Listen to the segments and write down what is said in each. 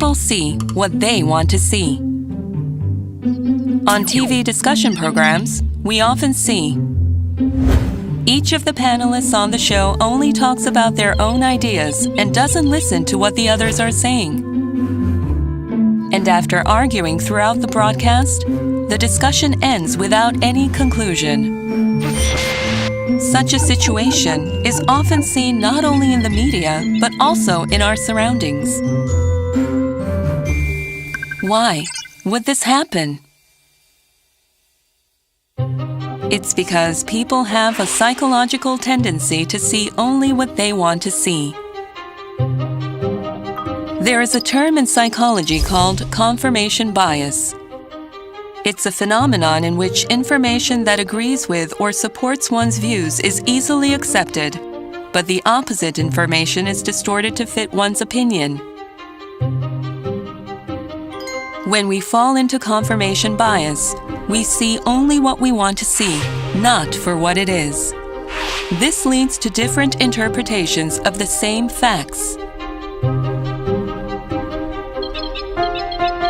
people see what they want to see. On TV discussion programs, we often see each of the panelists on the show only talks about their own ideas and doesn't listen to what the others are saying. And after arguing throughout the broadcast, the discussion ends without any conclusion. Such a situation is often seen not only in the media, but also in our surroundings. Why would this happen? It's because people have a psychological tendency to see only what they want to see. There is a term in psychology called confirmation bias. It's a phenomenon in which information that agrees with or supports one's views is easily accepted, but the opposite information is distorted to fit one's opinion. When we fall into confirmation bias, we see only what we want to see, not for what it is. This leads to different interpretations of the same facts.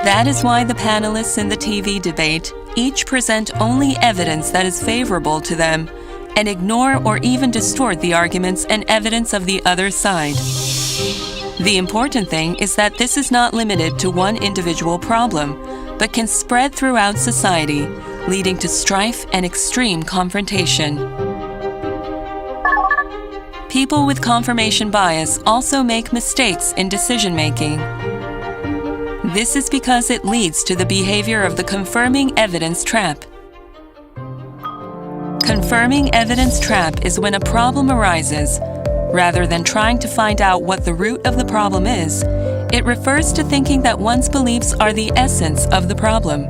That is why the panelists in the TV debate each present only evidence that is favorable to them and ignore or even distort the arguments and evidence of the other side. The important thing is that this is not limited to one individual problem, but can spread throughout society, leading to strife and extreme confrontation. People with confirmation bias also make mistakes in decision-making. This is because it leads to the behavior of the confirming evidence trap. Confirming evidence trap is when a problem arises. Rather than trying to find out what the root of the problem is, it refers to thinking that one's beliefs are the essence of the problem.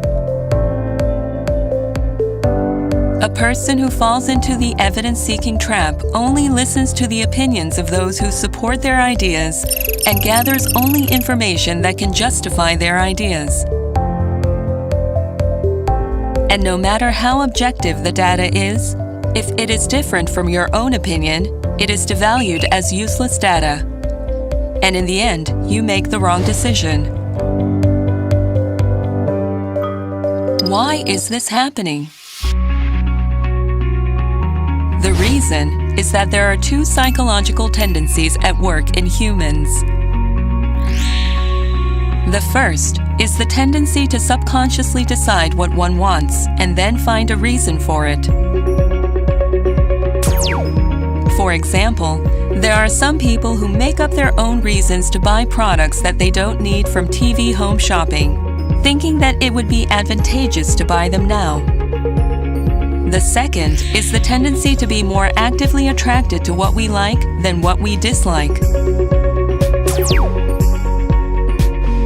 A person who falls into the evidence-seeking trap only listens to the opinions of those who support their ideas and gathers only information that can justify their ideas. And no matter how objective the data is, if it is different from your own opinion, it is devalued as useless data. And in the end, you make the wrong decision. Why is this happening? The reason is that there are two psychological tendencies at work in humans. The first is the tendency to subconsciously decide what one wants and then find a reason for it. For example, there are some people who make up their own reasons to buy products that they don't need from TV home shopping, thinking that it would be advantageous to buy them now. The second is the tendency to be more actively attracted to what we like than what we dislike.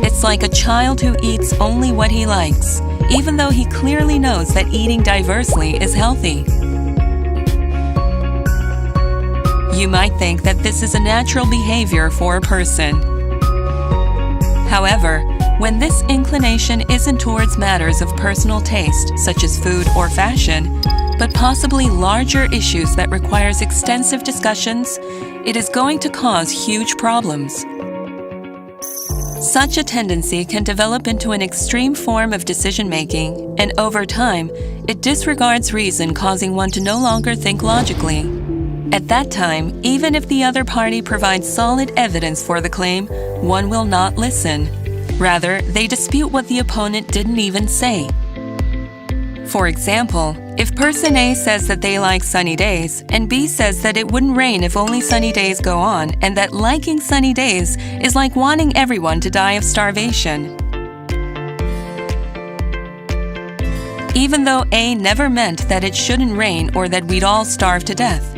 It's like a child who eats only what he likes, even though he clearly knows that eating diversely is healthy. You might think that this is a natural behavior for a person. However, when this inclination isn't towards matters of personal taste, such as food or fashion, but possibly larger issues that requires extensive discussions, it is going to cause huge problems. Such a tendency can develop into an extreme form of decision-making, and over time, it disregards reason, causing one to no longer think logically. At that time, even if the other party provides solid evidence for the claim, one will not listen. Rather, they dispute what the opponent didn't even say. For example, if person A says that they like sunny days, and B says that it wouldn't rain if only sunny days go on, and that liking sunny days is like wanting everyone to die of starvation. Even though A never meant that it shouldn't rain or that we'd all starve to death.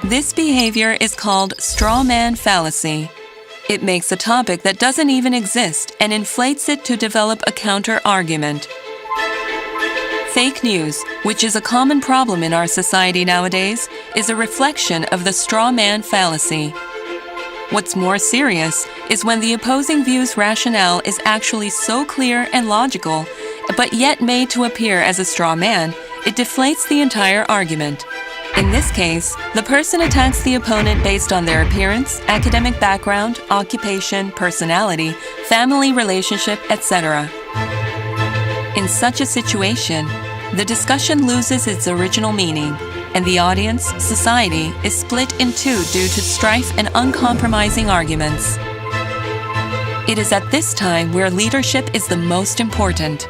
This behavior is called straw man fallacy. It makes a topic that doesn't even exist and inflates it to develop a counter-argument. Fake news, which is a common problem in our society nowadays, is a reflection of the straw man fallacy. What's more serious is when the opposing view's rationale is actually so clear and logical, but yet made to appear as a straw man, it deflates the entire argument. In this case, the person attacks the opponent based on their appearance, academic background, occupation, personality, family relationship, etc. In such a situation, the discussion loses its original meaning, and the audience, society, is split in two due to strife and uncompromising arguments. It is at this time where leadership is the most important.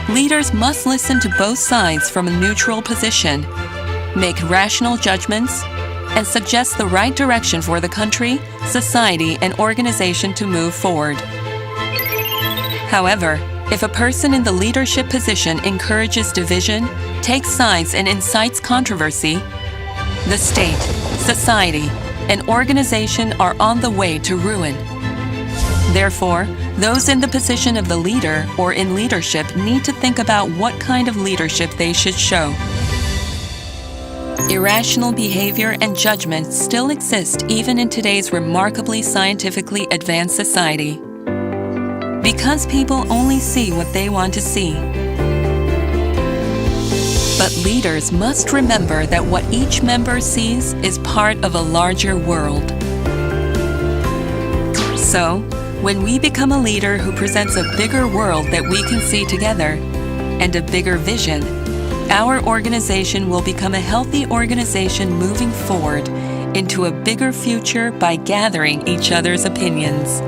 Leaders must listen to both sides from a neutral position, make rational judgments, and suggest the right direction for the country, society, and organization to move forward. However, if a person in the leadership position encourages division, takes sides, and incites controversy, the state, society, and organization are on the way to ruin. Therefore, those in the position of the leader or in leadership need to think about what kind of leadership they should show. Irrational behavior and judgment still exist even in today's remarkably scientifically advanced society, because people only see what they want to see. But leaders must remember that what each member sees is part of a larger world. So, when we become a leader who presents a bigger world that we can see together, and a bigger vision, our organization will become a healthy organization moving forward into a bigger future by gathering each other's opinions.